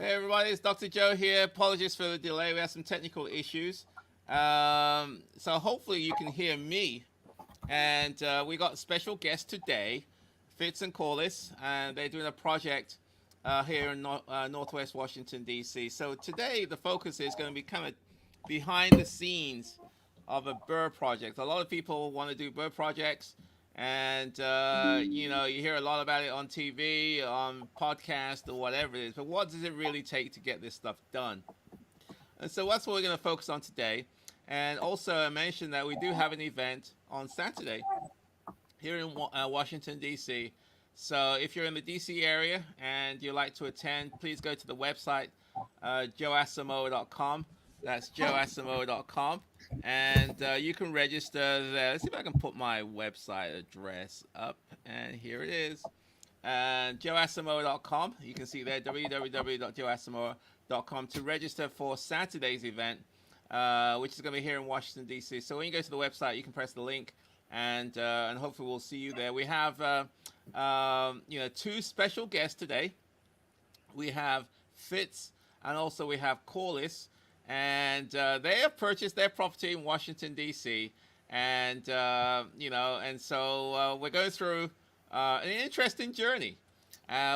Hey everybody, it's Dr. Joe here. Apologies for the delay. We had some technical issues. So hopefully you can hear me. And we got a special guest today, Fitz and Corliss, and they're doing a project here in Northwest Washington, D.C. So today the focus is going to be kind of behind the scenes of a BRRRR project. A lot of people want to do BRRRR projects, and you hear a lot about it on TV, on podcast, or whatever it is. But what does it really take to get this stuff done? And so that's what we're going to focus on today. And also, I mentioned that we do have an event on Saturday here in Washington, D.C. So if you're in the D.C. area and you'd like to attend, please go to the website, joeasamoah.com. That's joeasamoah.com. And you can register there. Let's see if I can put my website address up. And here it is. joeasamoah.com. You can see there, www.joeasamoah.com, to register for Saturday's event, which is going to be here in Washington, D.C. So when you go to the website, you can press the link, and hopefully we'll see you there. We have two special guests today. We have Fitz, and also we have Corliss, and they have purchased their property in Washington, D.C. And so we're going through an interesting journey,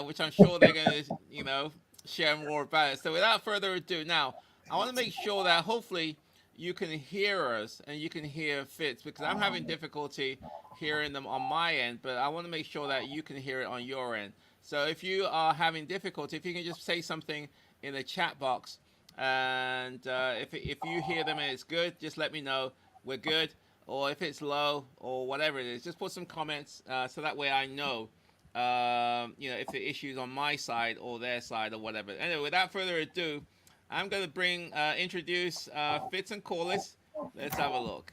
which I'm sure they're going to share more about it. So without further ado, now I want to make sure that hopefully you can hear us and you can hear Fitz, because I'm having difficulty hearing them on my end, but I want to make sure that you can hear it on your end. So if you are having difficulty, if you can just say something in the chat box, and if you hear them and it's good, just let me know we're good. Or if it's low or whatever it is, just put some comments so that way I know, if the issue's on my side or their side or whatever. Anyway, without further ado, I'm going to introduce Fitz and Corliss. Let's have a look.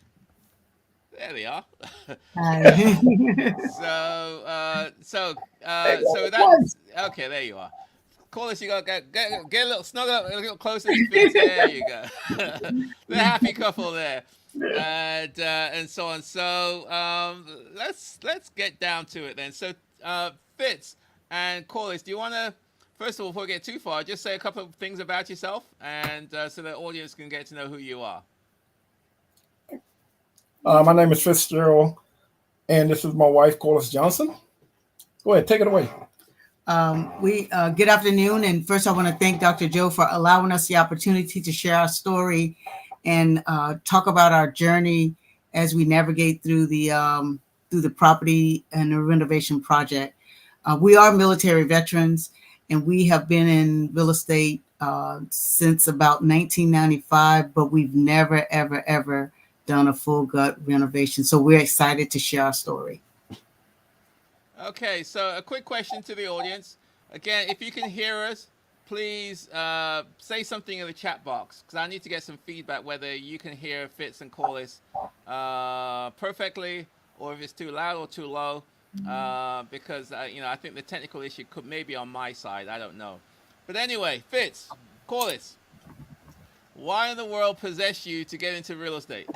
There they are. Hi. So that's okay. There you are. Corliss, you got to get a little snuggle up, a little closer to Fitz. There you go. The happy couple there. And so on. So let's get down to it then. So Fitz and Corliss, do you want to, first of all, before we get too far, just say a couple of things about yourself, and so the audience can get to know who you are. My name is Fitzgerald, and this is my wife, Corliss Johnson. Go ahead, take it away. Good afternoon, and first I want to thank Dr. Joe for allowing us the opportunity to share our story and talk about our journey as we navigate through the property and the renovation project. We are military veterans, and we have been in real estate since about 1995, but we've never, ever, ever done a full gut renovation. So we're excited to share our story. Okay, so a quick question to the audience. Again, if you can hear us, please say something in the chat box, because I need to get some feedback whether you can hear Fitz and Corliss perfectly, or if it's too loud or too low, because I think the technical issue could maybe on my side. I don't know. But anyway, Fitz, Corliss, why in the world possessed you to get into real estate?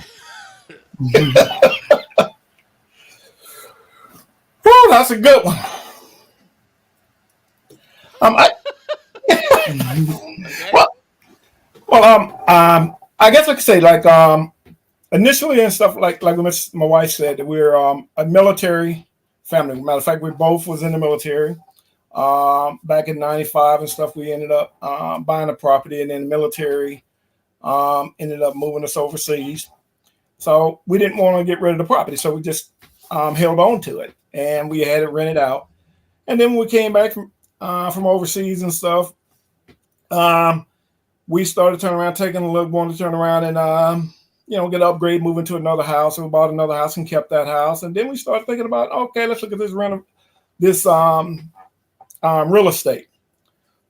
Oh, that's a good one. I, Okay. I guess I could say initially and stuff like my wife said, that we're a military family. Matter of fact, we both was in the military. Back in '95 and stuff, we ended up buying a property, and then the military ended up moving us overseas. So we didn't want to get rid of the property, so we just held on to it, and we had it rented out. And then when we came back from overseas and stuff, we started turning around, taking a look, wanted to turn around and get an upgrade, move into another house. And we bought another house and kept that house. And then we started thinking about, okay, let's look at this real estate.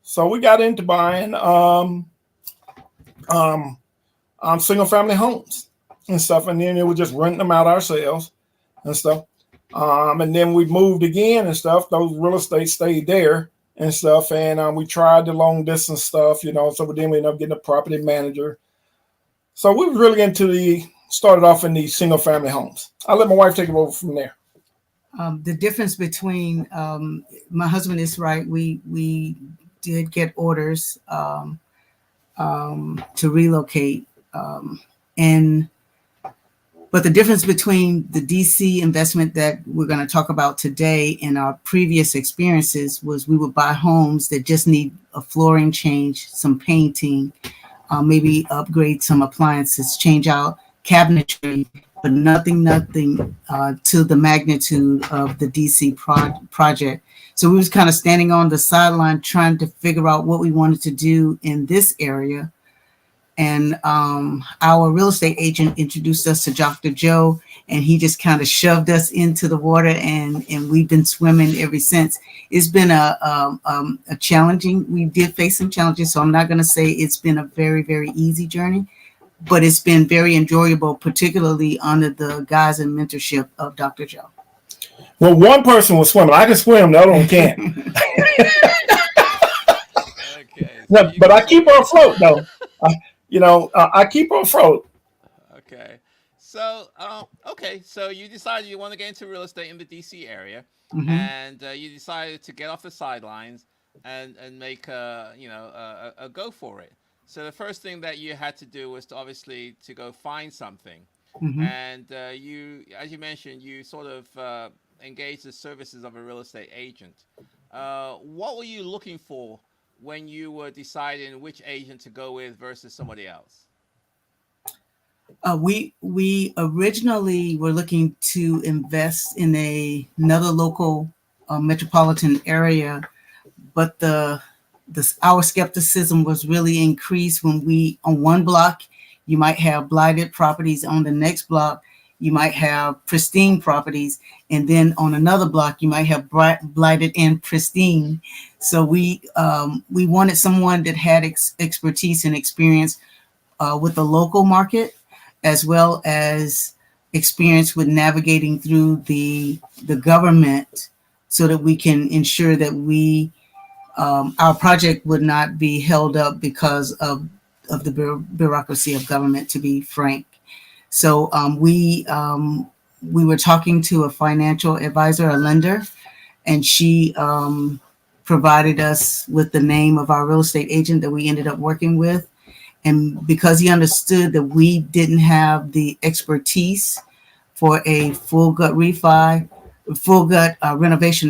So we got into buying single family homes and stuff, and then we were just renting them out ourselves and stuff. And then we moved again and stuff. Those real estate stayed there and stuff, and we tried the long distance stuff, so then we ended up getting a property manager. So we were really started off in these single family homes. I'll let my wife take it over from there. The difference between my husband is right. We did get orders to relocate. And but the difference between the DC investment that we're going to talk about today and our previous experiences was we would buy homes that just need a flooring change, some painting, maybe upgrade some appliances, change out cabinetry, but nothing to the magnitude of the DC project. So we was kind of standing on the sideline trying to figure out what we wanted to do in this area. And our real estate agent introduced us to Dr. Joe, and he just kind of shoved us into the water, and we've been swimming ever since. It's been a challenging, we did face some challenges, so I'm not going to say it's been a very, very easy journey, but it's been very enjoyable, particularly under the guise and mentorship of Dr. Joe. Well, one person was swimming. I can swim, the other one can't. Okay. No, but I keep her afloat, though. I keep her afloat. Okay. So, so you decided you want to get into real estate in the DC area, Mm-hmm. and you decided to get off the sidelines and make a go for it. So the first thing that you had to do was to go find something. Mm-hmm. And you, as you mentioned, you sort of engaged the services of a real estate agent. What were you looking for when you were deciding which agent to go with versus somebody else? We originally were looking to invest in another local metropolitan area, but our skepticism was really increased when on one block you might have blighted properties, on the next block you might have pristine properties, and then on another block you might have blighted and pristine. So we wanted someone that had expertise and experience with the local market, as well as experience with navigating through the government, so that we can ensure that our project would not be held up because of the bureaucracy of government, to be frank. So we were talking to a financial advisor, a lender, and she provided us with the name of our real estate agent that we ended up working with. And because he understood that we didn't have the expertise for a full gut renovation,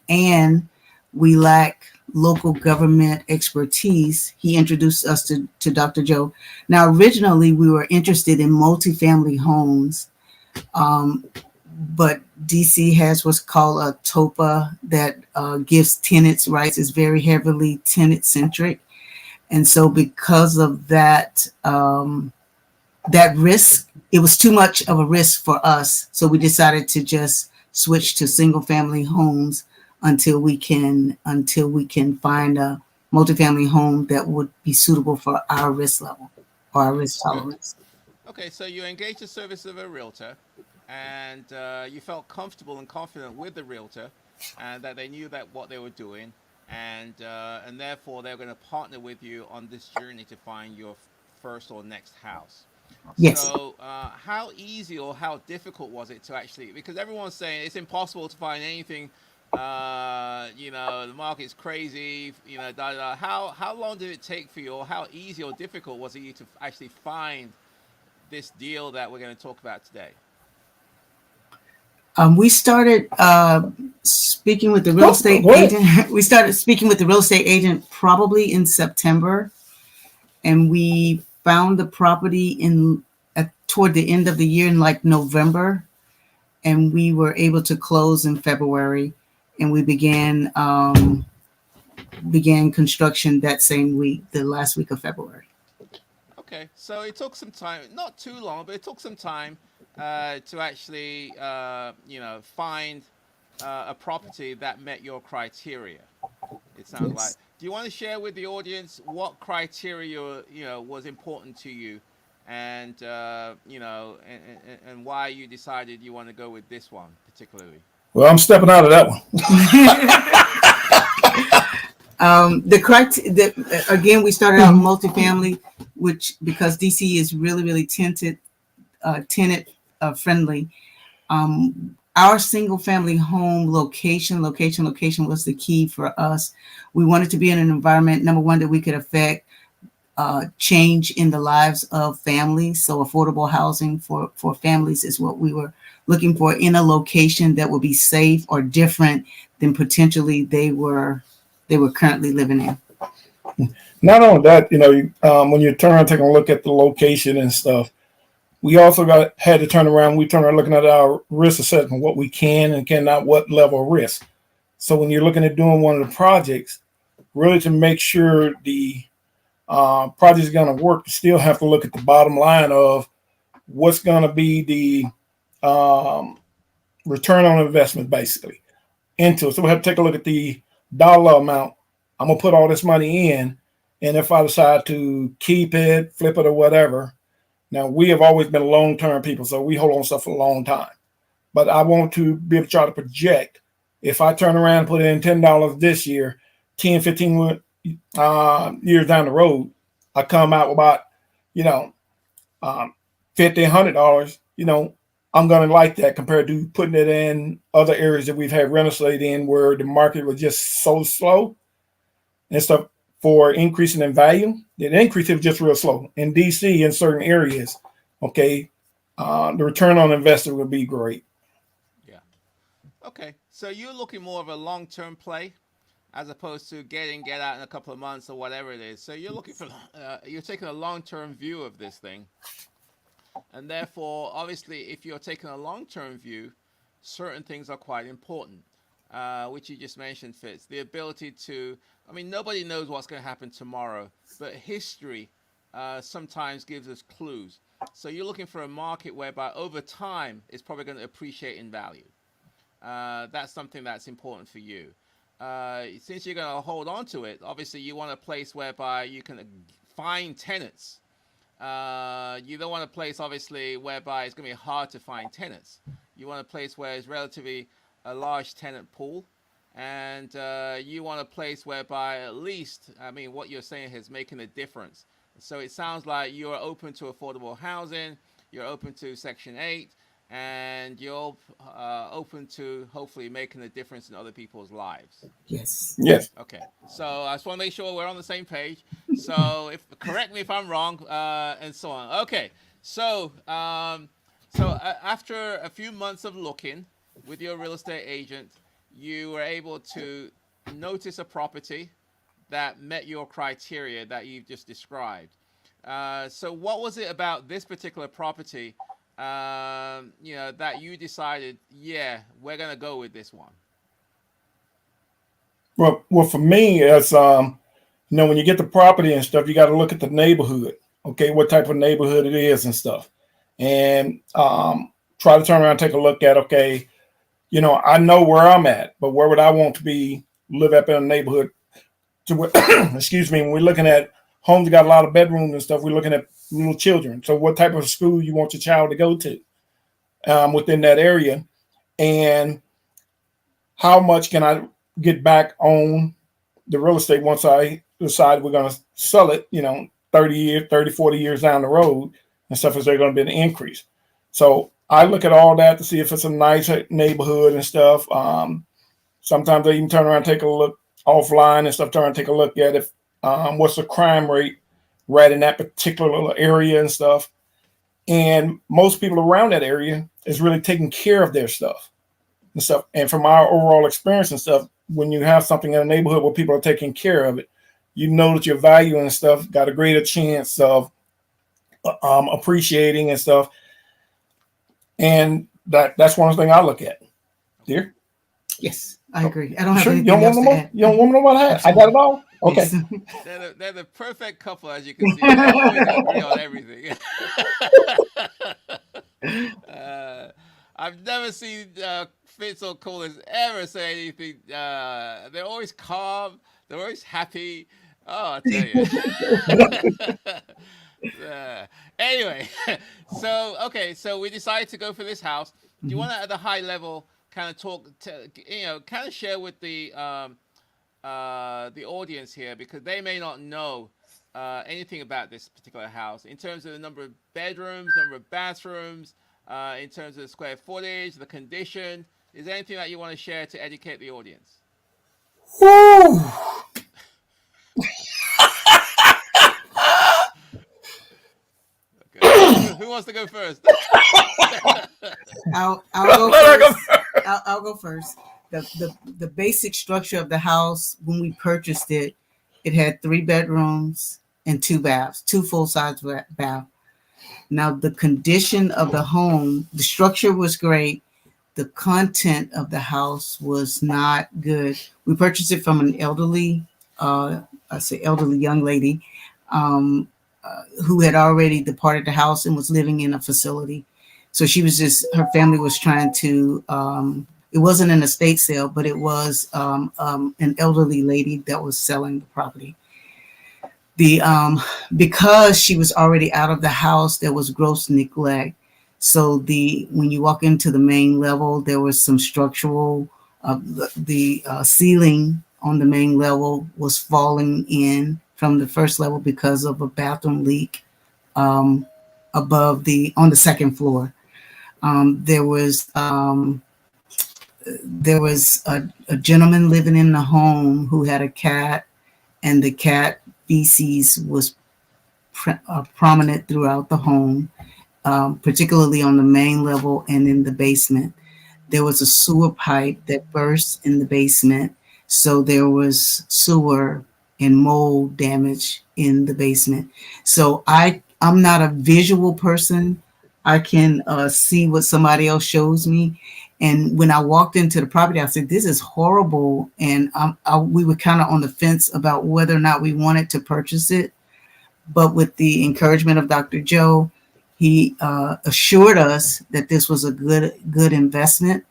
and we lack local government expertise, he introduced us to Dr. Joe. Now, originally we were interested in multifamily homes, but DC has what's called a TOPA that gives tenants rights. It's very heavily tenant centric. And so because of that risk, it was too much of a risk for us. So we decided to just switch to single family homes until we can find a multifamily home that would be suitable for our risk level or our risk tolerance. Okay, so you engaged the service of a realtor, and you felt comfortable and confident with the realtor, and that they knew what they were doing. And therefore they're going to partner with you on this journey to find your first or next house. Yes. So how easy or how difficult was it to actually, because everyone's saying it's impossible to find anything, the market's crazy, how long did it take for you, or how easy or difficult was it to actually find this deal that we're going to talk about today? We started speaking with the real estate agent. We started speaking with the real estate agent probably in September, and we found the property toward the end of the year in like November, and we were able to close in February, and we began construction that same week, the last week of February. Okay, so it took some time, not too long, but it took some time to actually, find a property that met your criteria. It sounds like. Do you want to share with the audience what criteria was important to you, and and why you decided you want to go with this one particularly? Well, I'm stepping out of that one. Again, we started out multifamily, which because DC is really, really tenant friendly. our single family home location was the key for us. We wanted to be in an environment, number one, that we could affect change in the lives of families. So affordable housing for families is what we were looking for in a location that would be safe or different than potentially they were currently living in. Not only that, when you turn around taking a look at the location and stuff, we also had to turn around. We turn around looking at our risk assessment, what we can and cannot, what level of risk. So when you're looking at doing one of the projects, really to make sure the project is going to work, you still have to look at the bottom line of what's going to be the return on investment, basically, into it. So we have to take a look at the dollar amount. I'm going to put all this money in, and if I decide to keep it, flip it, or whatever. Now, we have always been long-term people, so we hold on stuff for a long time. But I want to be able to try to project. If I turn around and put in $10 this year, 10, 15 years down the road, I come out with about, $50, $100, I'm going to like that compared to putting it in other areas that we've had real estate in where the market was just so slow and stuff for increasing in value. The increase is just real slow. In DC, in certain areas, the return on investment would be great. Yeah. Okay. So you're looking more of a long-term play as opposed to get out in a couple of months or whatever it is. So you're looking for, you're taking a long-term view of this thing. And therefore, obviously, if you're taking a long-term view, certain things are quite important, which you just mentioned, Fitz. The ability to, nobody knows what's going to happen tomorrow, but history sometimes gives us clues. So you're looking for a market whereby over time it's probably going to appreciate in value. That's something that's important for you. Since you're going to hold on to it, obviously you want a place whereby you can find tenants. You don't want a place, obviously, whereby it's going to be hard to find tenants. You want a place where it's relatively a large tenant pool, and you want a place whereby at least, what you're saying is making a difference. So it sounds like you're open to affordable housing, you're open to Section 8, and you're open to hopefully making a difference in other people's lives. Yes. Yes. Okay. So I just want to make sure we're on the same page. So correct me if I'm wrong, and so on. Okay. So after a few months of looking with your real estate agent, you were able to notice a property that met your criteria that you've just described. So what was it about this particular property, that you decided, yeah, we're going to go with this one? Well, for me, it's when you get the property and stuff, you got to look at the neighborhood. Okay, what type of neighborhood it is and stuff, and try to turn around and take a look at. Okay, I know where I'm at, but where would I want to live up in a neighborhood? Excuse me. When we're looking at homes that got a lot of bedrooms and stuff, we're looking at little children. So, what type of school you want your child to go to within that area, and how much can I get back on the real estate once I decide we're going to sell it, 30, 40 years down the road and stuff, is there going to be an increase? So I look at all that to see if it's a nice neighborhood and stuff. Sometimes I even turn around and take a look offline and stuff, turn and take a look at if what's the crime rate right in that particular little area and stuff. And most people around that area is really taking care of their stuff and stuff. And from our overall experience and stuff, when you have something in a neighborhood where people are taking care of it, you know that your value and stuff got a greater chance of appreciating and stuff. And that's one thing I look at. Dear? Yes, I agree. I don't have Sure, anything else to add. You don't want to know what I had? I got it all? Okay. Yes. They're the perfect couple, as you can see. They always agree on everything. I've never seen Fitz or Corliss ever say anything. They're always calm. They're always happy. Oh, I tell you. Anyway, so we decided to go for this house. Do you want to, at a high level, kind of talk, kind of share with the audience here, because they may not know anything about this particular house in terms of the number of bedrooms, number of bathrooms, in terms of the square footage, the condition? Is there anything that you want to share to educate the audience? Woo! Okay. Who wants to go first? I'll go first. I'll go first. The basic structure of the house when we purchased it, it had 3 bedrooms and 2 baths, 2 full-size baths. Now the condition of the home, the structure was great. The content of the house was not good. We purchased it from an elderly, elderly young lady, who had already departed the house and was living in a facility. So she was her family was trying to, it wasn't an estate sale, but it was an elderly lady that was selling the property. Because she was already out of the house, there was gross neglect. So when you walk into the main level, there was some structural, the ceiling on the main level was falling in from the first level because of a bathroom leak on the second floor. There was a gentleman living in the home who had a cat, and the cat feces was prominent throughout the home, particularly on the main level and in the basement. There was a sewer pipe that burst in the basement, so there was sewer and mold damage in the basement. So I'm not a visual person. I can see what somebody else shows me. And when I walked into the property, I said, this is horrible. And we were kind of on the fence about whether or not we wanted to purchase it. But with the encouragement of Dr. Joe, he assured us that this was a good investment,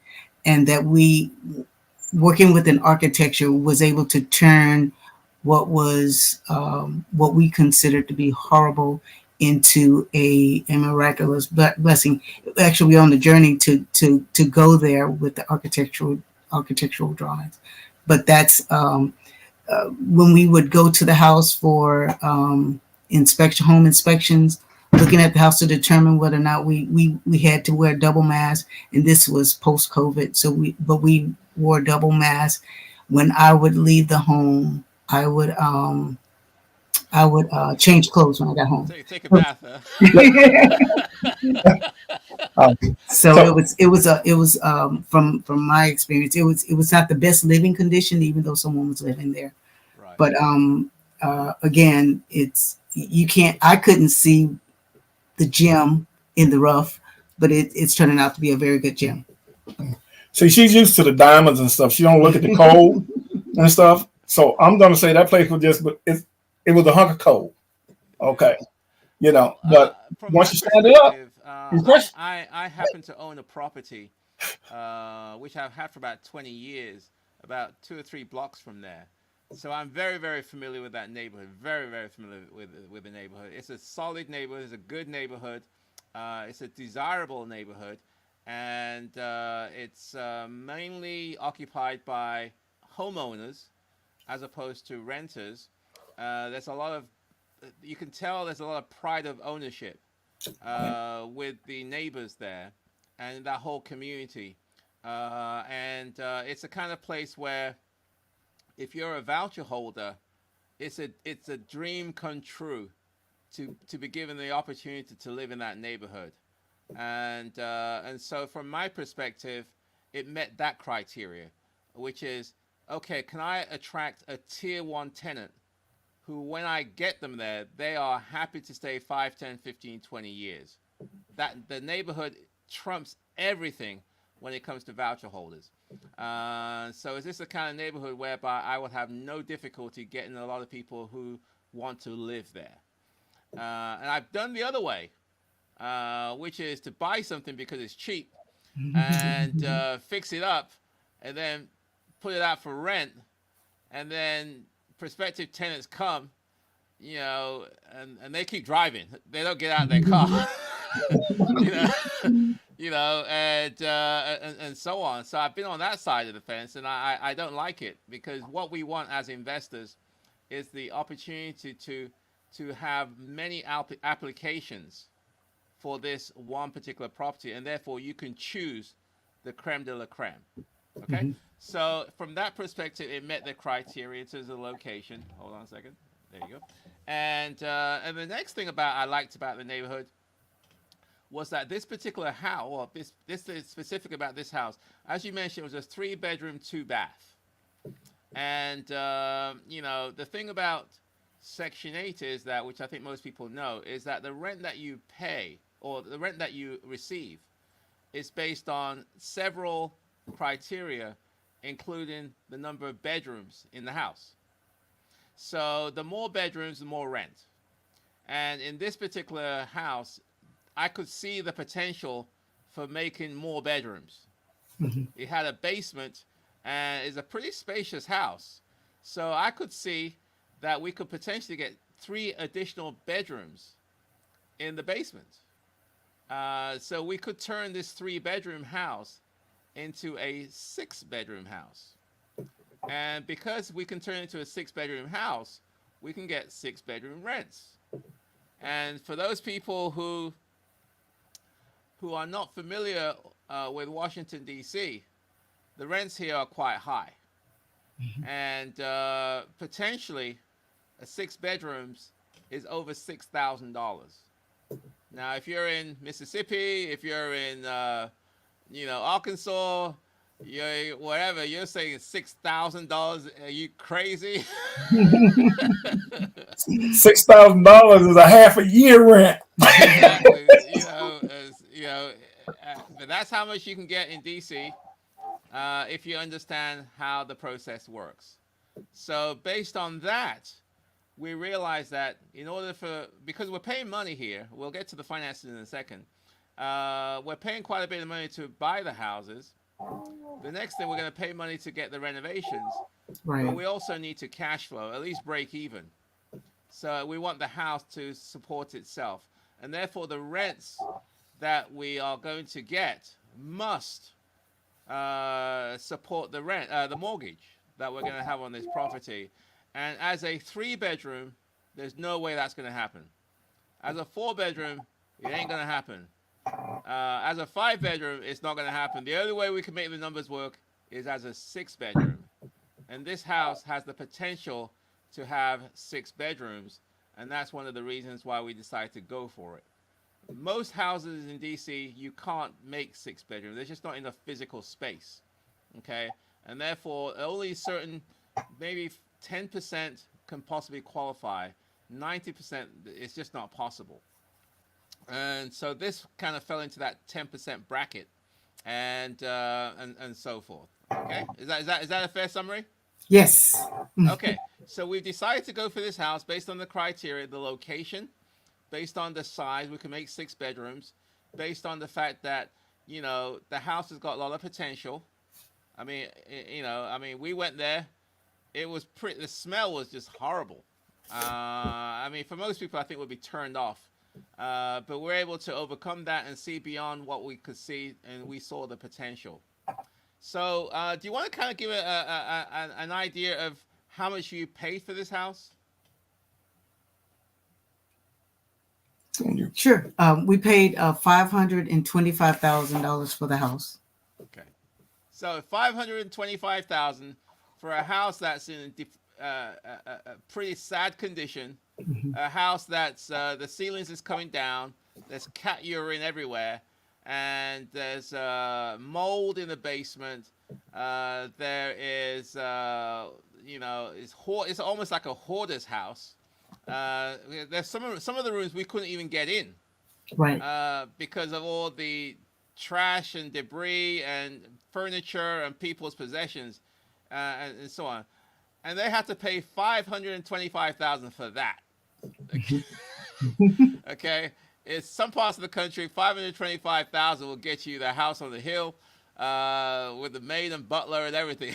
and that we, working with an architecture, was able to turn what we considered to be horrible into a miraculous blessing. Actually, we're on the journey to go there with the architectural drawings. But that's when we would go to the house for home inspections, looking at the house to determine whether or not we had to wear double masks. And this was post-COVID, so we wore double masks. When I would leave the home, I would change clothes when I got home. Take a bath. Huh? So it was from my experience, it was not the best living condition, even though someone was living there. Right. But again, I couldn't see the gem in the rough, but it's turning out to be a very good gem. So she's used to the diamonds and stuff. She don't look at the coal and stuff. So I'm gonna say that place was it was a hunk of coal. Okay, but once you stand it up, I happen to own a property, which I've had for about 20 years, about 2 or 3 blocks from there. So I'm very, very familiar with that neighborhood. Very, very familiar with the neighborhood. It's a solid neighborhood. It's a good neighborhood. It's a desirable neighborhood, and it's mainly occupied by homeowners as opposed to renters. There's a lot of, you can tell there's a lot of pride of ownership with the neighbors there and that whole community. And it's a kind of place where if you're a voucher holder, it's a dream come true to be given the opportunity to live in that neighborhood. And so from my perspective, it met that criteria, which is, okay, can I attract a tier 1 tenant who, when I get them there, they are happy to stay 5, 10, 15, 20 years. That the neighborhood trumps everything when it comes to voucher holders. So is this the kind of neighborhood whereby I would have no difficulty getting a lot of people who want to live there? And I've done the other way, which is to buy something because it's cheap and fix it up and then put it out for rent, and then prospective tenants come, and they keep driving. They don't get out of their car, and so on. So I've been on that side of the fence, and I don't like it, because what we want as investors is the opportunity to have many applications for this one particular property, and therefore you can choose the creme de la creme. Okay, so from that perspective, it met the criteria in terms of the location. Hold on a second. There you go. And the next thing I liked about the neighborhood was that this particular house, or this is specific about this house, as you mentioned, it was a 3-bedroom, 2-bath. And the thing about Section 8 is that, which I think most people know, is that the rent that you pay or the rent that you receive is based on several criteria, including the number of bedrooms in the house. So the more bedrooms, the more rent. And in this particular house, I could see the potential for making more bedrooms. It had a basement, and it's a pretty spacious house. So I could see that we could potentially get 3 additional bedrooms in the basement. So we could turn this 3-bedroom house into a 6-bedroom house. And because we can turn it into a 6-bedroom house, we can get 6-bedroom rents. And for those people who are not familiar with Washington, D.C., the rents here are quite high. And potentially, a 6 bedrooms is over $6,000. Now, if you're in Mississippi, if you're in, Arkansas, whatever, you're saying $6,000. Are you crazy? $6,000 is a half a year rent. Exactly. But that's how much you can get in DC if you understand how the process works. So based on that, we realize that because we're paying money here, we'll get to the finances in a second. We're paying quite a bit of money to buy the houses. The next thing, we're going to pay money to get the renovations. Right. But we also need to cash flow, at least break even. So we want the house to support itself. And therefore, the rents that we are going to get must support the mortgage that we're going to have on this property. And as a 3-bedroom, there's no way that's going to happen. As a 4-bedroom, it ain't going to happen. As a 5-bedroom, it's not going to happen. The only way we can make the numbers work is as a 6-bedroom. And this house has the potential to have 6 bedrooms. And that's one of the reasons why we decided to go for it. Most houses in DC, you can't make 6 bedrooms. There's just not enough physical space. Okay? And therefore, only certain, maybe 10% can possibly qualify. 90%, it's just not possible. And so this kind of fell into that 10% bracket, and so forth. Okay, is that a fair summary? Yes. Okay, so we've decided to go for this house based on the criteria, the location, based on the size. We can make 6 bedrooms, based on the fact that the house has got a lot of potential. I mean, we went there. It was the smell was just horrible. For most people, I think would be turned off. But we're able to overcome that and see beyond what we could see, and we saw the potential. So do you want to kind of give an idea of how much you paid for this house? Sure. We paid $525,000 for the house. Okay. So $525,000 for a house that's in a pretty sad condition. A house that's the ceilings is coming down. There's cat urine everywhere, and there's mold in the basement. There is, it's almost like a hoarder's house. There's some of the rooms we couldn't even get in, right? Because of all the trash and debris and furniture and people's possessions, and so on. And they have to pay $525,000 for that. Okay, it's some parts of the country. $525,000 will get you the house on the hill, with the maid and butler and everything.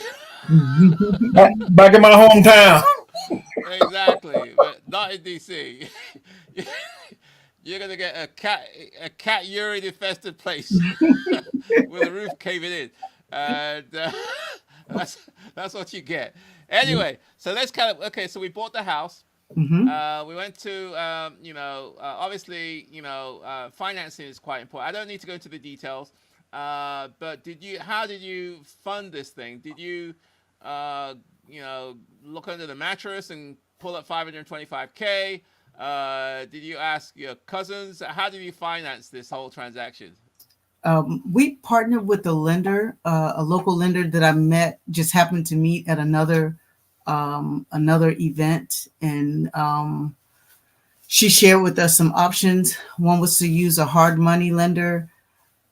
Back in my hometown. Exactly, but not in DC. You're gonna get a cat urine infested place with the roof caving in, and that's what you get. Anyway, so let's so we bought the house. We went to, obviously, financing is quite important. I don't need to go into the details, but how did you fund this thing? Did you, look under the mattress and pull up 525K? Did you ask your cousins? How did you finance this whole transaction? We partnered with a lender, a local lender that I met, just happened to meet at another event, and she shared with us some options. One was to use a hard money lender.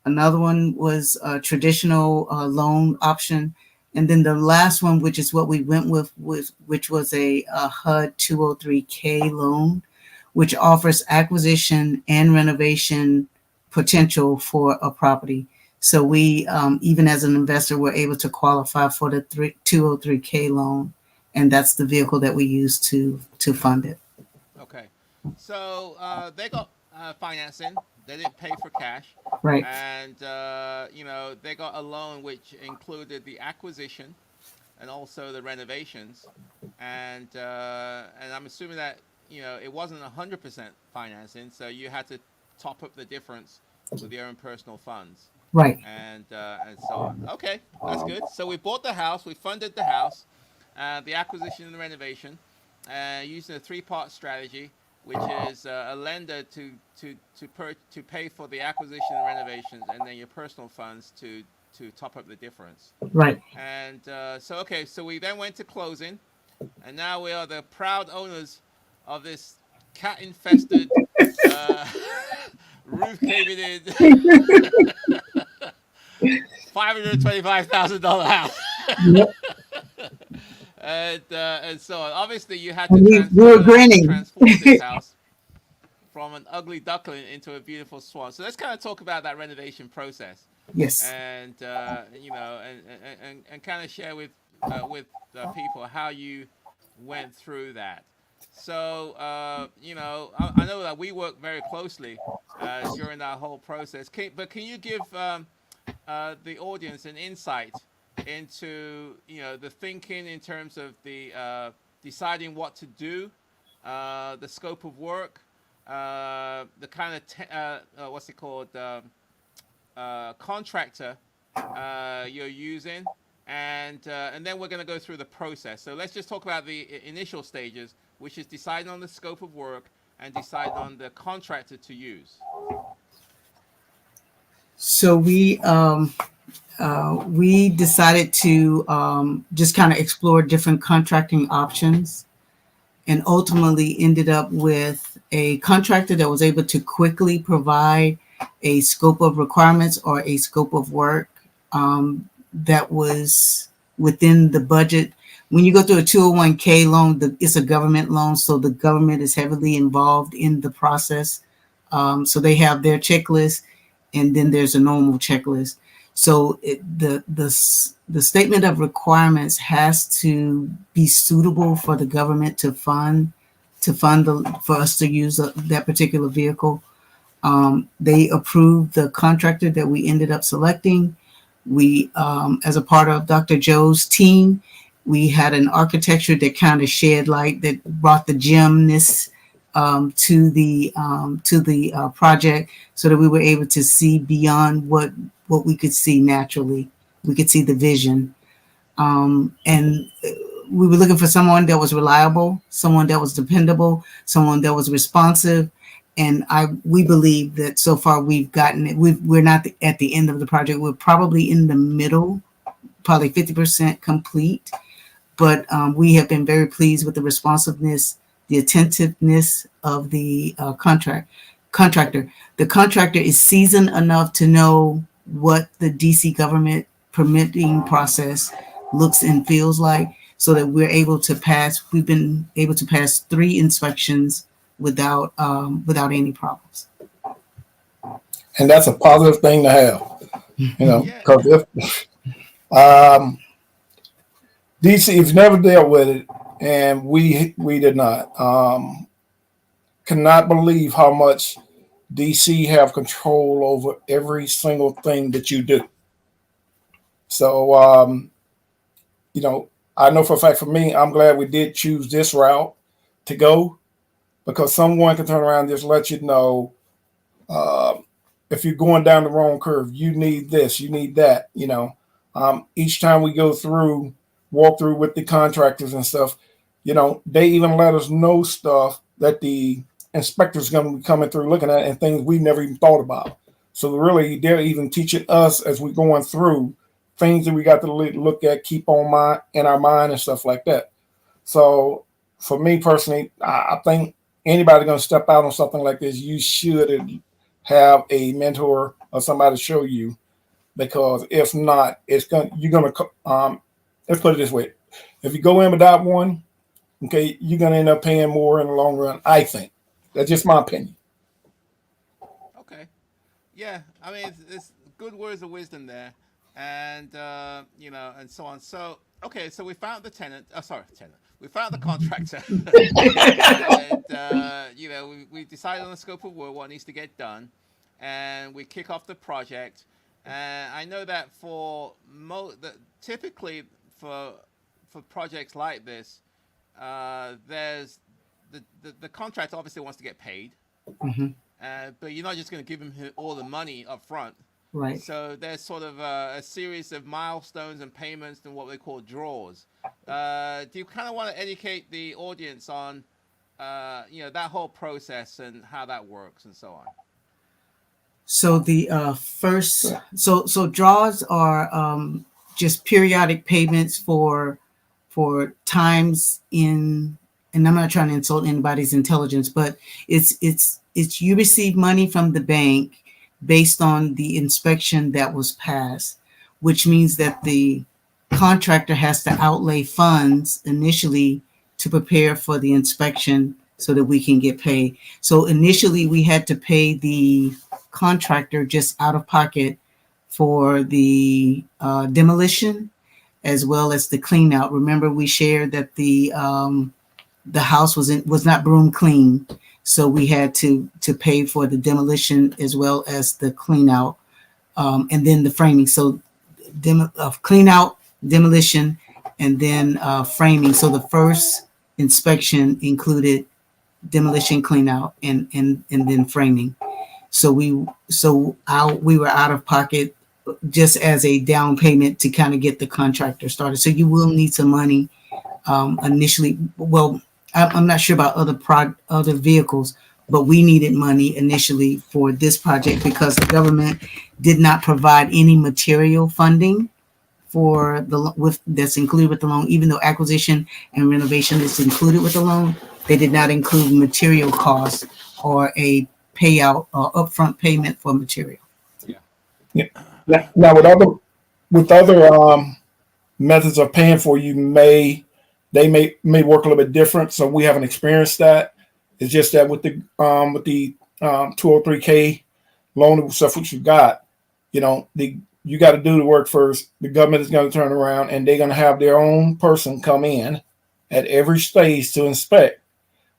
Another one was a traditional loan option. And then the last one, which is what we went with, which was a HUD 203K loan, which offers acquisition and renovation potential for a property. So we, even as an investor, were able to qualify for the 203K loan. And that's the vehicle that we use to fund it. Okay. So they got financing. They didn't pay for cash. Right. And, they got a loan which included the acquisition and also the renovations. And I'm assuming that, it wasn't 100% financing. So you had to top up the difference with your own personal funds. Right. And so on. Okay, that's good. So we bought the house. We funded the house, the acquisition and the renovation, using a three-part strategy, which is a lender to pay for the acquisition and renovations, and then your personal funds to top up the difference. Right. And so we then went to closing, and now we are the proud owners of this cat-infested, roof caving in, $525,000 house. Yep. And so on. Obviously, you had to transform this house from an ugly duckling into a beautiful swan. So let's kind of talk about that renovation process. Yes. And and kind of share with people how you went through that. So I know that we worked very closely during that whole process. But can you give the audience an insight into the thinking in terms of the deciding what to do, the scope of work, the kind of what's it called, contractor you're using, and then we're going to go through the process. So let's just talk about the initial stages, which is deciding on the scope of work and deciding on the contractor to use. So we decided to just kind of explore different contracting options, and ultimately ended up with a contractor that was able to quickly provide a scope of requirements or a scope of work that was within the budget. When you go through a 201K loan, it's a government loan, so the government is heavily involved in the process. So they have their checklist, and then there's a normal checklist. So the statement of requirements has to be suitable for the government to fund for us to use that particular vehicle. They approved the contractor that we ended up selecting. We, as a part of Dr. Joe's team, we had an architecture that kind of shed light, that brought the gemness to the project, so that we were able to see beyond what we could see naturally. We could see the vision, and we were looking for someone that was reliable, someone that was dependable, someone that was responsive. And we believe that so far we've gotten it. We're not at the end of the project. We're probably in the middle, probably 50% complete. But we have been very pleased with the responsiveness, the attentiveness of the contractor. The contractor is seasoned enough to know what the DC government permitting process looks and feels like, so that we're able to pass. We've been able to pass 3 inspections without any problems. And that's a positive thing to have, because if DC's never dealt with it, and we did not. Cannot believe how much DC have control over every single thing that you do. So, I know for a fact, for me, I'm glad we did choose this route. to go, because someone can turn around and just let you know if you're going down the wrong curve, you need this, you need that. Each time we go through, walk through with the contractors and stuff, they even let us know stuff that the inspector's going to be coming through looking at, and things we never even thought about. So really, they're even teaching us as we're going through things that we got to look at, keep in our mind and stuff like that. So for me personally, I think anybody going to step out on something like this, you should have a mentor or somebody to show you, because if not, let's put it this way: if you go in without one, okay, you're going to end up paying more in the long run. I think that's just my opinion. Okay, yeah, I mean, it's good words of wisdom there, and and so on. So okay, so we found the tenant. We found the contractor. And we decided on the scope of work, what needs to get done, and we kick off the project. And I know that typically for projects like this, there's the contractor obviously wants to get paid, but you're not just going to give him all the money up front. Right. So there's sort of a series of milestones and payments and what they call draws. Do you kind of want to educate the audience on, that whole process and how that works and so on? So the so draws are just periodic payments for times in, and I'm not trying to insult anybody's intelligence, but it's you receive money from the bank based on the inspection that was passed, which means that the contractor has to outlay funds initially to prepare for the inspection so that we can get paid. So initially we had to pay the contractor just out of pocket for the demolition as well as the clean out. Remember, we shared that the house was not broom clean. So we had to pay for the demolition as well as the clean out, and then the framing. So clean out, demolition, and then framing. So the first inspection included demolition, clean out, and then framing. So we were out of pocket just as a down payment to kind of get the contractor started. So you will need some money initially. Well, I'm not sure about other vehicles, but we needed money initially for this project because the government did not provide any material funding for that's included with the loan. Even though acquisition and renovation is included with the loan, they did not include material costs or a payout or upfront payment for material. Yeah. Now with other methods of paying for you, they may work a little bit different. So we haven't experienced that. It's just that with the 203K loan stuff which you got, you got to do the work first. The government is going to turn around and they're going to have their own person come in at every stage to inspect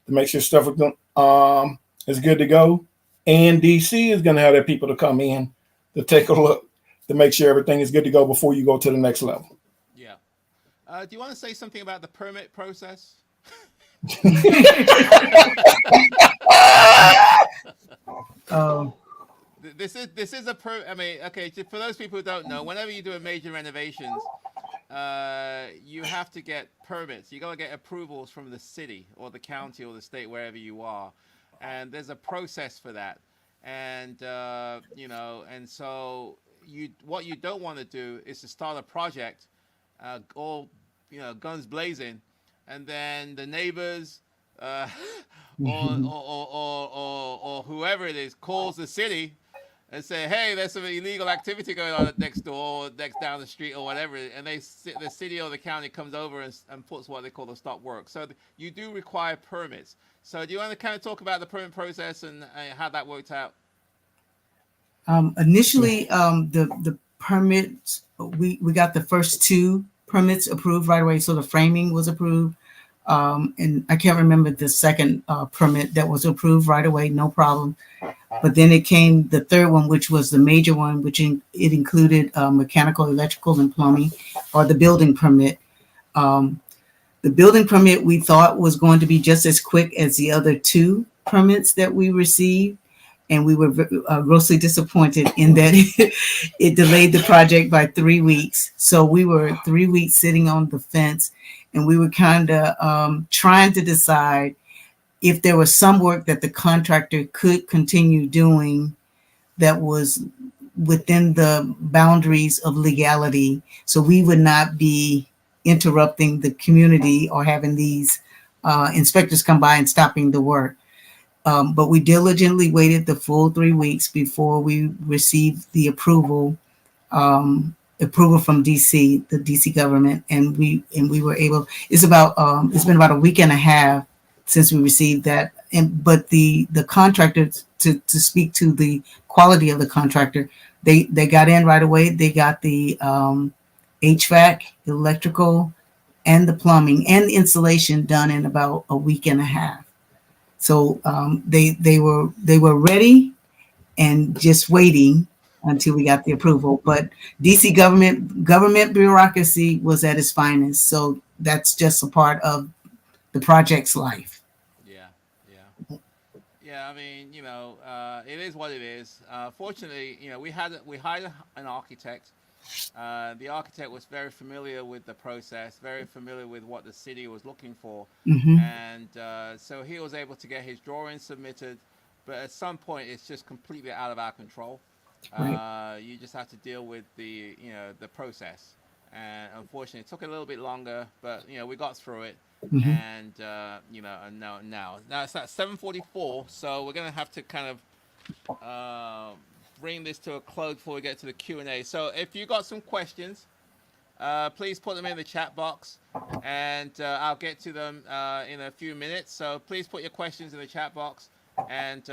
to make sure stuff is good to go. And DC is going to have their people to come in to take a look to make sure everything is good to go before you go to the next level. Yeah. Do you want to say something about the permit process? This is I mean, okay, for those people who don't know, whenever you do a major renovations, you have to get permits. You got to get approvals from the city or the county or the state, wherever you are, and there's a process for that. And and so what you don't want to do is to start a project, all guns blazing, and then the neighbors or whoever it is calls the city and say, hey, there's some illegal activity going on next door, next down the street or whatever, and the city or the county comes over and puts what they call a stop work. So you do require permits. So do you want to kind of talk about the permit process and how that worked out? Initially, the permits, we got the first two permits approved right away. So the framing was approved. And I can't remember the second permit that was approved right away, no problem. But then it came the third one, which was the major one, which it included mechanical, electrical, and plumbing, or the building permit. The building permit we thought was going to be just as quick as the other two permits that we received. And we were grossly disappointed in that it delayed the project by 3 weeks. So we were 3 weeks sitting on the fence, and we were kind of trying to decide if there was some work that the contractor could continue doing that was within the boundaries of legality, so we would not be interrupting the community or having these inspectors come by and stopping the work. But we diligently waited the full 3 weeks before we received the approval from DC, the DC government, and we were able. It's been about a week and a half since we received that. But the contractor, to speak to the quality of the contractor, they got in right away. They got the HVAC, electrical, and the plumbing and the insulation done in about a week and a half. So they were ready and just waiting until we got the approval. But DC government bureaucracy was at its finest. So that's just a part of the project's life. Yeah. I mean, it is what it is. Fortunately, we hired an architect. The architect was very familiar with the process, very familiar with what the city was looking for, and so he was able to get his drawings submitted. But at some point, it's just completely out of our control. Right. You just have to deal with the process, and unfortunately, it took a little bit longer, but we got through it. And and now it's at 7:44, so we're gonna have to kind of bring this to a close before we get to the Q&A. So if you got some questions, please put them in the chat box, and I'll get to them in a few minutes. So please put your questions in the chat box, and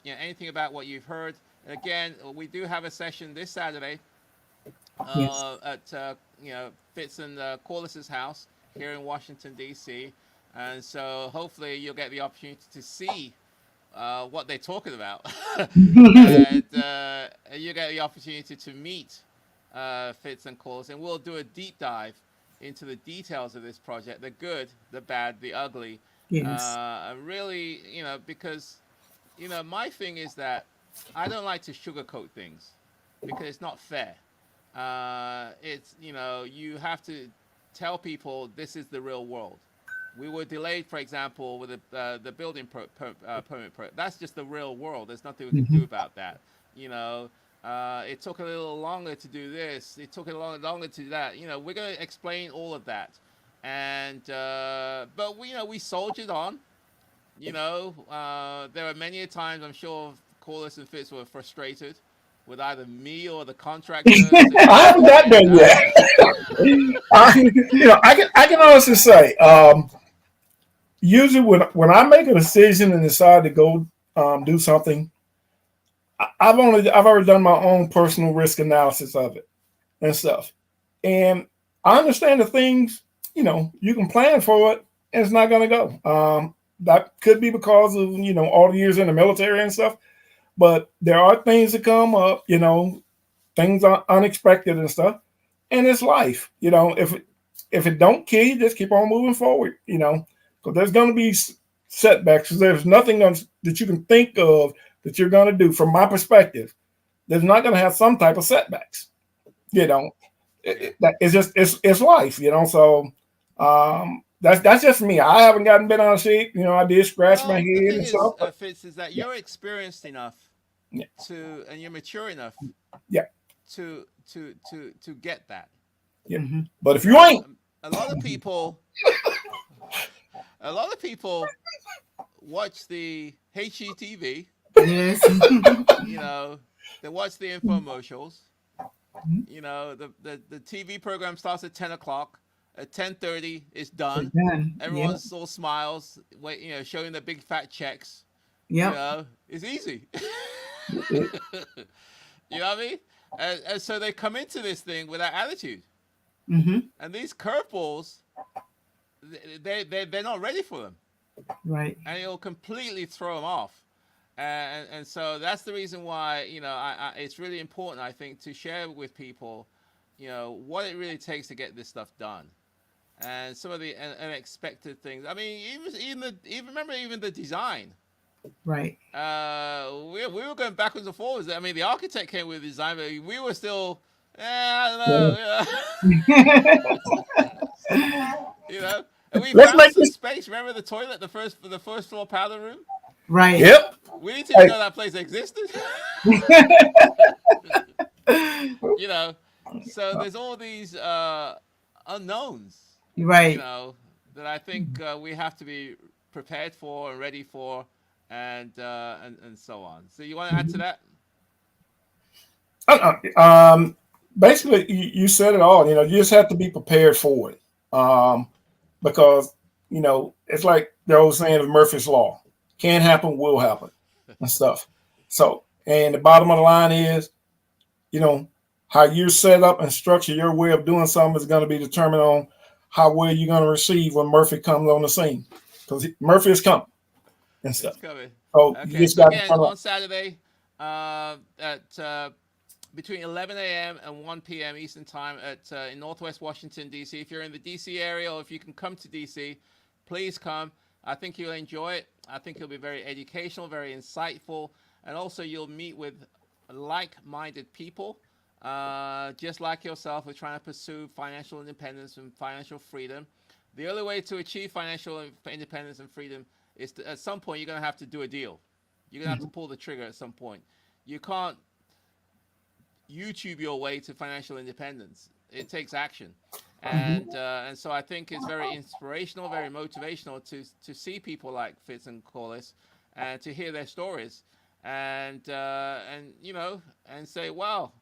anything about what you've heard. And again, we do have a session this Saturday at Fitz and Corliss's house here in Washington, D.C. And so hopefully you'll get the opportunity to see what they're talking about. And you get the opportunity to meet Fitz and Corliss, and we'll do a deep dive into the details of this project, the good, the bad, the ugly. Yes. Really, because, my thing is that I don't like to sugarcoat things because it's not fair. It's, you have to tell people this is the real world. We were delayed, for example, with the building permit. That's just the real world. There's nothing we can do about that. It took a little longer to do this. It took a little longer to do that. We're going to explain all of that. And but we soldiered on. There were many times I'm sure Corliss and Fitz were frustrated with either me or the contractors. I haven't got there yet. I can honestly say, usually when I make a decision and decide to go do something, I've already done my own personal risk analysis of it and stuff, and I understand the things you can plan for it and it's not going to go. That could be because of all the years in the military and stuff, but there are things that come up, things are unexpected and stuff, and it's life. If it don't kill you, just keep on moving forward. Because there's going to be setbacks. There's nothing that you can think of that you're going to do. From my perspective, there's not going to have some type of setbacks. It's life. So that's just me. I haven't gotten bent on a sheet. I did scratch my head the thing and stuff. Fitz, is that you're experienced enough and you're mature enough. To get that. Yeah. But if you ain't, a lot of people watch the HGTV. Yes. They watch the infomercials. The TV program starts at 10 o'clock. At 10:30, it's done. Everyone's all smiles, showing the big fat checks. Yeah. It's easy. You know what I mean? And so they come into this thing with that attitude. And these curveballs, they're not ready for them. Right. And it'll completely throw them off. And so that's the reason why, it's really important, I think, to share with people, what it really takes to get this stuff done. and some of the unexpected things. I mean, even the design. Right. We were going backwards and forwards. I mean, the architect came with the design, but we were still, I don't know, you know. And we Let's found make some this. space. Remember the toilet, the first floor powder room? Right. Yep. We didn't Hey. even know that place existed. You know, so there's all these unknowns, you Right. know, that I think we have to be prepared for and ready for, and so on. So you want to add to that? Basically, you said it all. You know, you just have to be prepared for it, because you know it's like the old saying of Murphy's Law: can happen, will happen, and stuff. So, and the bottom of the line is, you know, how you set up and structure your way of doing something is going to be determined on how well you're going to receive when Murphy comes on the scene, because Murphy is coming and stuff. It's coming. So you Okay, just so got to again, turn on up. Saturday, at between 11 a.m. and 1 p.m. Eastern Time in Northwest Washington, D.C. If you're in the D.C. area, or if you can come to D.C., please come. I think you'll enjoy it. I think it'll be very educational, very insightful, and also you'll meet with like-minded people, just like yourself, who are trying to pursue financial independence and financial freedom. The only way to achieve financial independence and freedom is at some point you're going to have to do a deal. You're going to have to pull the trigger at some point. You can't YouTube your way to financial independence. It takes action, and so I think it's very inspirational, very motivational to see people like Fitz and Corliss, and to hear their stories, and you know, and say, wow.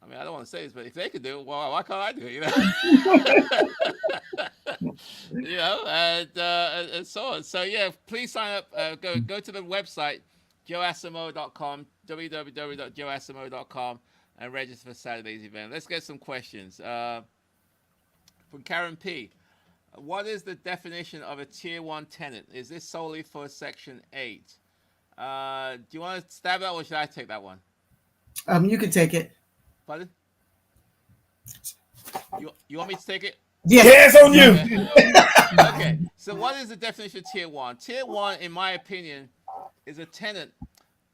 I mean, I don't want to say this, but if they could do it, well, why can't I do it? You know, you know, and so on. So yeah, please sign up. Go to the website, joeasimo.com, www.joeasimo.com. and register for Saturday's event. Let's get some questions. From Karen P. What is the definition of a Tier 1 tenant? Is this solely for Section 8? Do you want to stab that, or should I take that one? You can take it. Pardon? You want me to take it? Yes. Yeah, it's on you. Okay. So what is the definition of Tier 1? Tier 1, in my opinion, is a tenant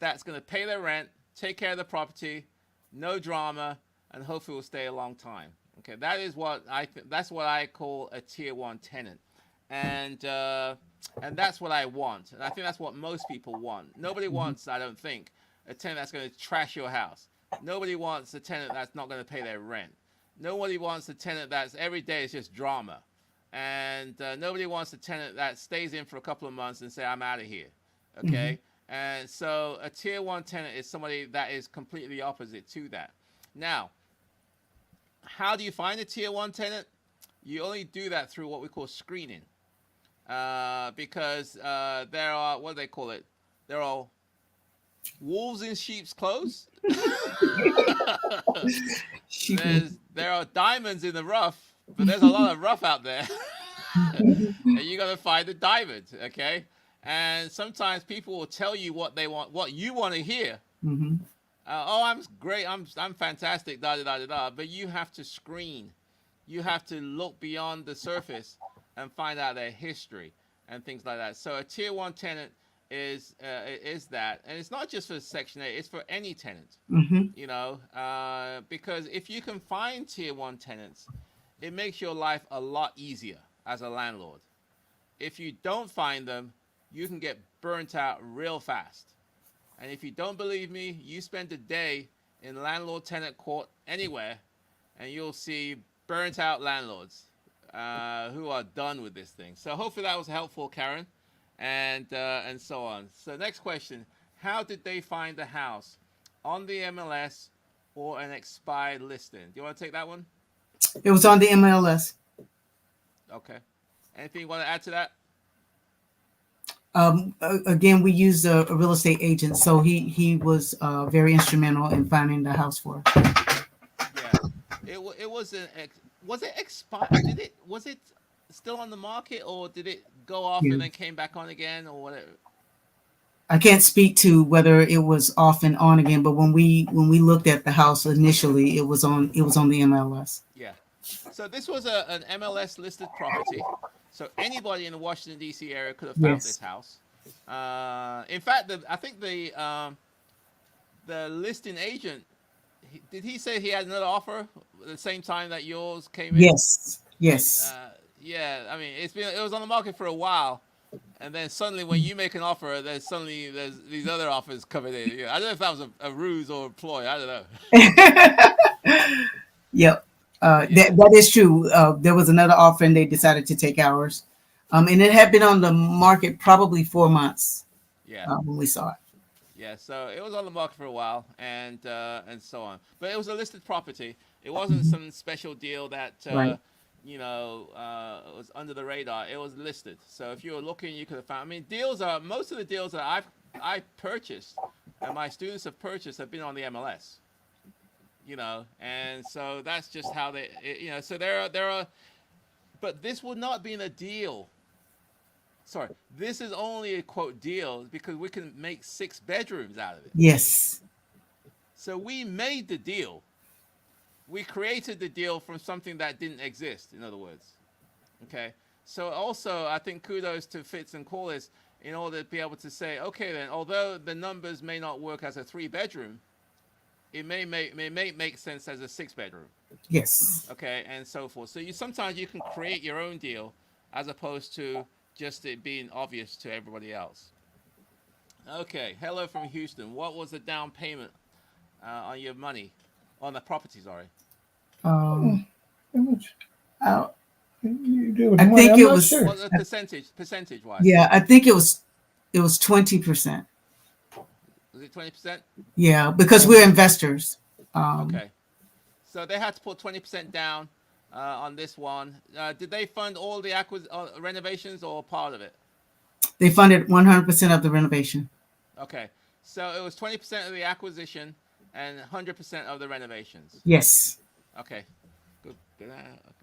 that's going to pay their rent, take care of the property, no drama, and hopefully will stay a long time. Okay, that is what that's what I call a Tier 1 tenant, and that's what I want, and I think that's what most people want. Nobody wants, I don't think, a tenant that's going to trash your house. Nobody wants a tenant that's not going to pay their rent. Nobody wants a tenant that's every day is just drama, and nobody wants a tenant that stays in for a couple of months and say, I'm out of here. Okay. And so a Tier 1 tenant is somebody that is completely opposite to that. Now, how do you find a Tier 1 tenant? You only do that through what we call screening, because there are, what do they call it? There are wolves in sheep's clothes. There are diamonds in the rough, but there's a lot of rough out there. And you got to find the diamond, okay? And sometimes people will tell you what they want, what you want to hear. Oh, I'm great, I'm fantastic, da da da da da. But you have to screen. You have to look beyond the surface and find out their history and things like that. So a Tier 1 tenant is that, and it's not just for Section 8. It's for any tenant. You know, because if you can find Tier 1 tenants, it makes your life a lot easier as a landlord. If you don't find them, you can get burnt out real fast. And if you don't believe me, you spend a day in landlord-tenant court anywhere, and you'll see burnt out landlords who are done with this thing. So hopefully that was helpful, Karen, and so on. So next question: how did they find the house? On the MLS or an expired listing? Do you want to take that one? It was on the MLS. Okay. Anything you want to add to that? Again, we used a real estate agent, so he was very instrumental in finding the house for us. Yeah, it was was it expired? Was it still on the market, or did it go off and then came back on again, or whatever? I can't speak to whether it was off and on again, but when we looked at the house initially, it was on the MLS. Yeah. So this was an MLS listed property. So anybody in the Washington D.C. area could have found this Yes. house. In fact, I think the listing agent, did he say he had another offer at the same time that yours came in? Yes. Yes. Yeah, I mean it was on the market for a while, and then suddenly when you make an offer, there's these other offers coming in. Yeah, I don't know if that was a ruse or a ploy. I don't know. Yep. Yeah, That is true. There was another offer and they decided to take ours. And it had been on the market probably 4 months yeah. when we saw it. Yeah, so it was on the market for a while, and so on. But it was a listed property. It wasn't some special deal that Right. was under the radar. It was listed. So if you were looking, you could have found. I mean, most of the deals that I've purchased and my students have purchased have been on the MLS. And so that's just how So there are, but this would not be in a deal. Sorry, this is only a quote deal because we can make 6 bedrooms out of it. Yes. So we made the deal. We created the deal from something that didn't exist, in other words. Okay. So also, I think kudos to Fitz and Corliss in order to be able to say, okay, then, although the numbers may not work as a 3-bedroom, it may make sense as a 6-bedroom. Yes. Okay, and so forth. So sometimes you can create your own deal as opposed to just it being obvious to everybody else. Okay, hello from Houston. What was the down payment on your money, on the property? Sorry. I You do with I money? think I'm it not was. sure. What the percentage wise? Yeah, I think it was 20%. Was it 20%? Yeah, because we're investors. Okay. So they had to put 20% down on this one. Did they fund all the renovations or part of it? They funded 100% of the renovation. Okay. So it was 20% of the acquisition and 100% of the renovations. Yes. Okay. Good.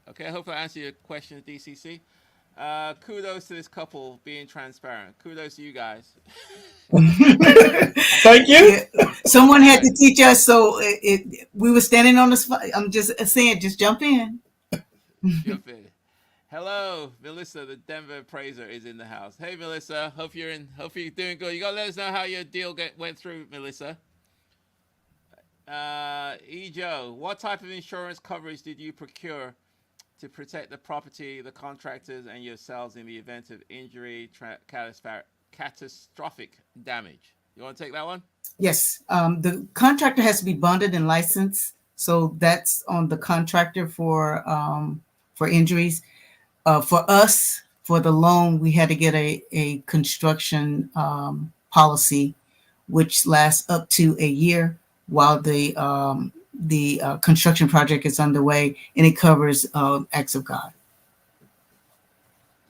Okay. Hopefully I answered your question, DCC. Kudos to this couple being transparent. Kudos to you guys. Thank you. Yeah. Someone had to teach us, so we were standing on the spot. I'm just saying, just jump in. Jump in. Hello, Melissa, the Denver appraiser is in the house. Hey, Melissa. Hope you're doing good. You gotta let us know how your deal went through, Melissa. Joe, what type of insurance coverage did you procure to protect the property, the contractors, and yourselves in the event of injury, catastrophic damage? You want to take that one? Yes. The contractor has to be bonded and licensed, so that's on the contractor for injuries. For us, for the loan, we had to get a construction policy, which lasts up to a year while the construction project is underway, and it covers acts of God.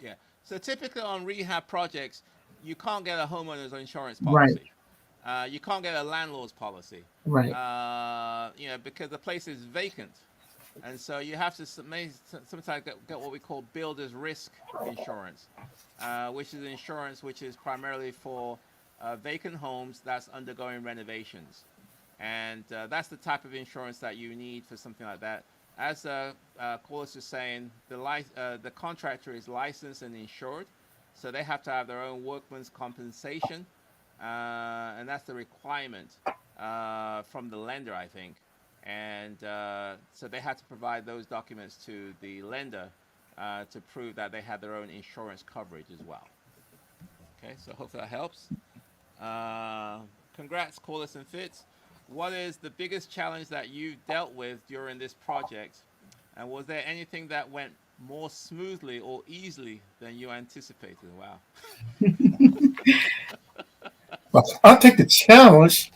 Yeah. So typically on rehab projects, you can't get a homeowner's insurance Right. policy. You can't get a landlord's policy. Right. Because the place is vacant. And so you have to sometimes get what we call builder's risk insurance, which is insurance which is primarily for vacant homes that's undergoing renovations. And that's the type of insurance that you need for something like that. As Corliss is saying, the contractor is licensed and insured, so they have to have their own workman's compensation, and that's the requirement from the lender, I think. And so they had to provide those documents to the lender to prove that they had their own insurance coverage as well. Okay, so hopefully that helps. Congrats, Corliss and Fitz. What is the biggest challenge that you dealt with during this project? And was there anything that went more smoothly or easily than you anticipated? Wow. Well, I'll take the challenge.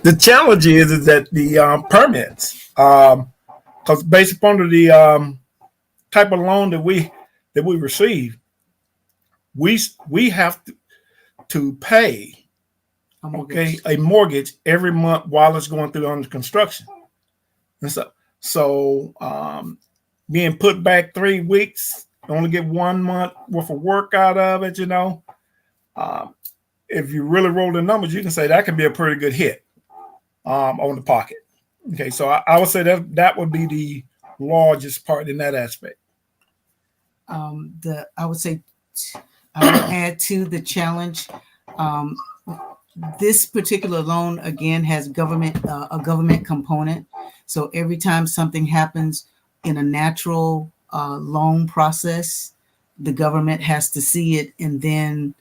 The challenge is that the permits, because based upon the type of loan that we receive, we have to pay a mortgage every month while it's going through under construction, and so being put back 3 weeks, only get 1 month worth of work out of it, if you really roll the numbers, you can say that can be a pretty good hit on the pocket. Okay, so I would say that would be the largest part in that aspect? I would say I would add to the challenge. Um, this particular loan again has a government component. So every time something happens in a natural loan process, the government has to see it, and then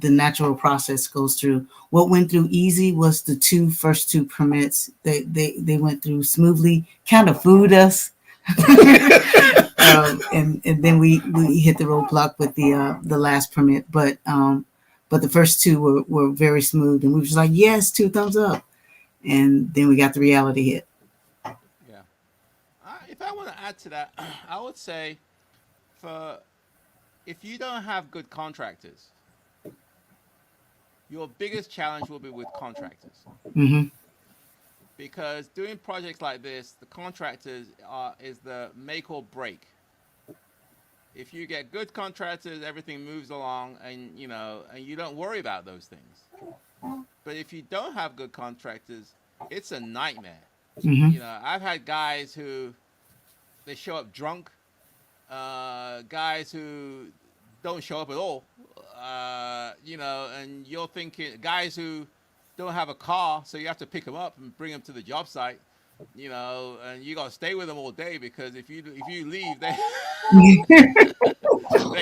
the natural process goes through. What went through easy was the first two permits. They went through smoothly, kind of fooled us. And then we hit the roadblock with the last permit, but the first two were very smooth, and we were just like, yes, 2 thumbs up, and then we got the reality hit. Yeah. If I want to add to that, I would say, if you don't have good contractors, your biggest challenge will be with contractors. Mm-hmm. Because doing projects like this, the contractors is the make or break. If you get good contractors, everything moves along, and you don't worry about those things. But if you don't have good contractors, it's a nightmare. Mm-hmm. I've had guys who they show up drunk, guys who don't show up at all, and you're thinking guys who don't have a car, so you have to pick them up and bring them to the job site, and you gotta stay with them all day, because if you leave, they're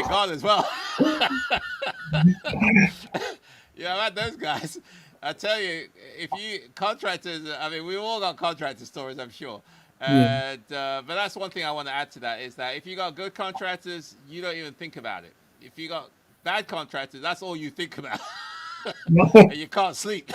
gone as well. Yeah, I've had those guys. I tell you, if you contractors, I mean, we all got contractor stories, I'm sure. Yeah. But that's one thing I want to add to that, is that if you got good contractors, you don't even think about it. If you got bad contractors, that's all you think about. And you can't sleep.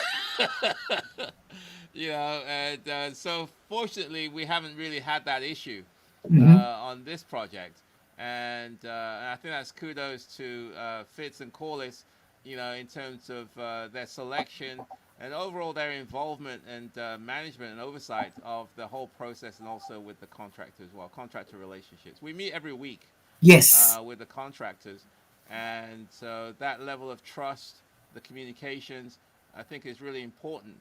So fortunately, we haven't really had that issue on this project, and I think that's kudos to Fitz and Corliss, in terms of their selection and overall their involvement and management and oversight of the whole process, and also with the contractor as well, contractor relationships. We meet every week. Yes. With the contractors, and so that level of trust, the communications, I think is really important.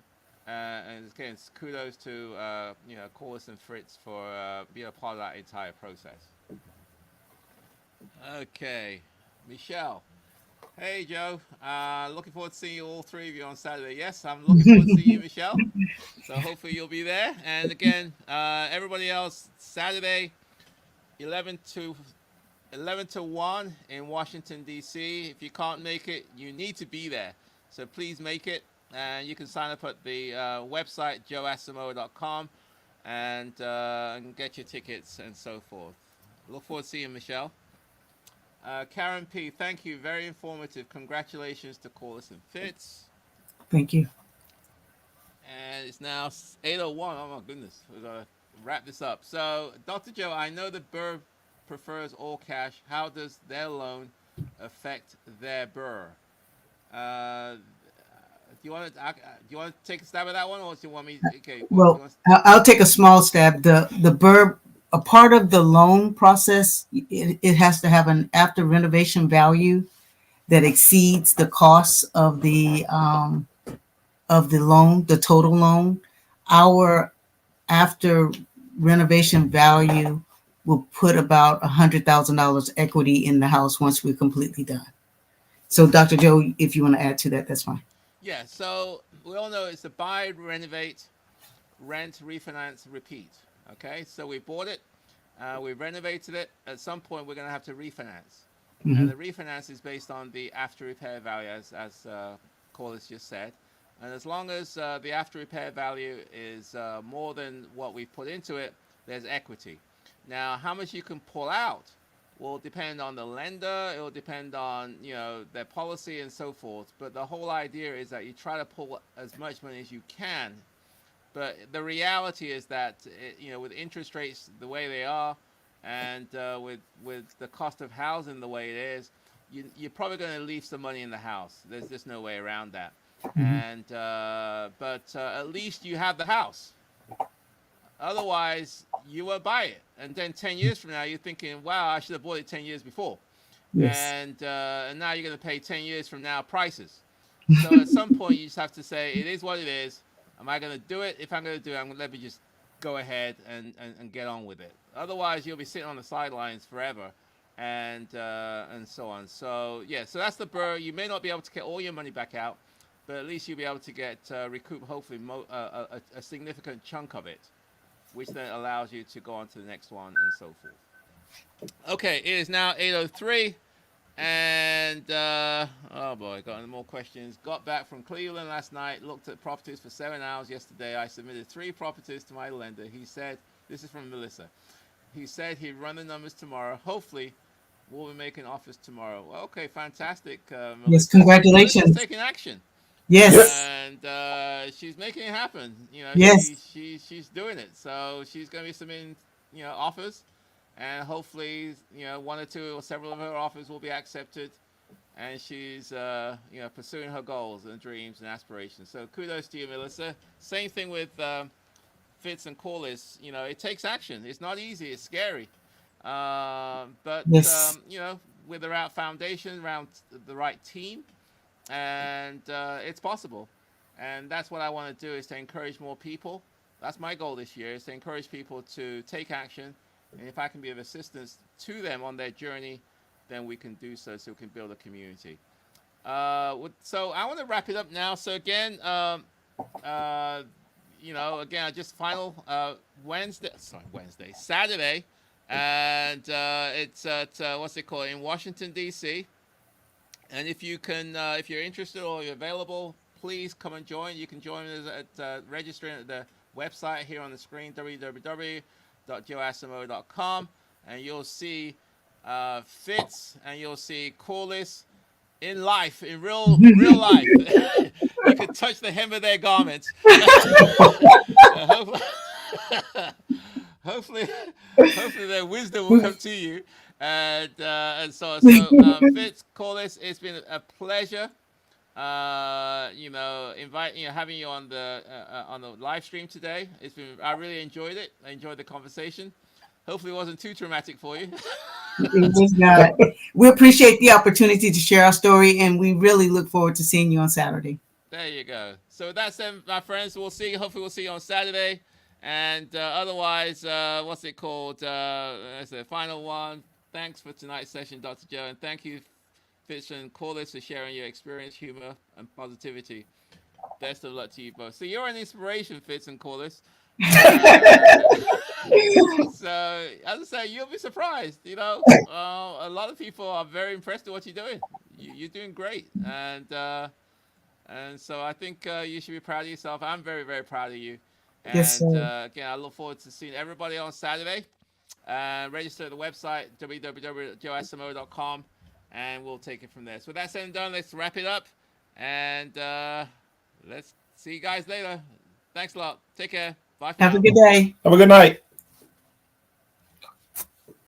And again, kudos to Corliss and Fritz for being a part of that entire process. Okay, Michelle. Hey, Joe. Looking forward to seeing you, all three of you, on Saturday. Yes, I'm looking forward to seeing you, Michelle. So hopefully you'll be there. And again, everybody else, Saturday, 11 to 1 in Washington, D.C. If you can't make it, you need to be there. So please make it. And you can sign up at the website, joeasimo.com, and get your tickets and so forth. Look forward to seeing you, Michelle. Karen P., thank you. Very informative. Congratulations to Corliss and Fitz. Thank you. And it's now 8:01. Oh, my goodness. We're going to wrap this up. So, Dr. Joe, I know that BRRRR prefers all cash. How does their loan affect their BRRRR? Do you want to take a stab at that one, or do you want me? Okay. Well, I'll take a small stab. The BRRRR, a part of the loan process, it has to have an after renovation value that exceeds the cost of the loan, the total loan. Our after renovation value will put about $100,000 equity in the house once we're completely done. So, Dr. Joe, if you want to add to that, that's fine. Yeah, so we all know it's a buy, renovate, rent, refinance, repeat. Okay, so we bought it, we renovated it. At some point, we're going to have to refinance. Mm-hmm. And the refinance is based on the after repair value, as Corliss just said. And as long as the after repair value is more than what we put into it, there's equity. Now, how much you can pull out will depend on the lender. It will depend on their policy and so forth. But the whole idea is that you try to pull as much money as you can. But the reality is that with interest rates the way they are, and with the cost of housing the way it is, you're probably going to leave some money in the house. There's just no way around that. Mm-hmm. And but at least you have the house. Otherwise, you will buy it, and then 10 years from now, you're thinking, "Wow, I should have bought it 10 years before." Yes. And now you're going to pay 10 years from now prices. So at some point, you just have to say, "It is what it is. Am I going to do it? If I'm going to do it, let me just go ahead and get on with it. Otherwise, you'll be sitting on the sidelines forever, and so on. So yeah, so that's the BRRRR. You may not be able to get all your money back out, but at least you'll be able to get recoup hopefully a significant chunk of it, which then allows you to go on to the next one and so forth. Okay, it is now 8:03. And oh boy, got any more questions. Got back from Cleveland last night. Looked at properties for 7 hours yesterday. I submitted 3 properties to my lender. He said, this is from Melissa. He said he'd run the numbers tomorrow. Hopefully, we'll be making offers tomorrow. Well, okay, fantastic. Melissa. Yes, congratulations. Melissa's taking action. Yes. And she's making it happen. You know, yes. She's doing it. So she's going to be submitting, offers. And hopefully, one or two or several of her offers will be accepted, and she's, pursuing her goals and dreams and aspirations. So kudos to you, Melissa. Same thing with Fitz and Corliss. It takes action. It's not easy. It's scary. But yes. With the right foundation, around the right team, and it's possible. And that's what I want to do, is to encourage more people. That's my goal this year, is to encourage people to take action. And if I can be of assistance to them on their journey, then we can do so we can build a community. So I want to wrap it up now. So again, just final Saturday, and it's at, in Washington, D.C. And if you can, if you're interested or you're available, please come and join. You can join us at registering at the website here on the screen, www.joeasamoah.com, and you'll see Fitz and you'll see Corliss in life, in real life. You can touch the hem of their garments. Hopefully their wisdom will come to you, and so on. So Fitz, Corliss, it's been a pleasure. Having you on the live stream today. I really enjoyed it. I enjoyed the conversation. Hopefully it wasn't too traumatic for you. It was not. We appreciate the opportunity to share our story, and we really look forward to seeing you on Saturday. There you go. So that's it, my friends. Hopefully we'll see you on Saturday. And otherwise, that's the final one. Thanks for tonight's session, Dr. Joe, and thank you, Fitz and Corliss, for sharing your experience, humor, and positivity. Best of luck to you both. So you're an inspiration, Fitz and Corliss. So as I say, you'll be surprised. A lot of people are very impressed with what you're doing. You're doing great, and so I think you should be proud of yourself. I'm very, very proud of you. And yes, again, I look forward to seeing everybody on Saturday. Register at the website www.joeasamoah.com. And we'll take it from there. So with that said and done, let's wrap it up. And let's see you guys later. Thanks a lot. Take care. Bye for now. Have a good day. Have a good night.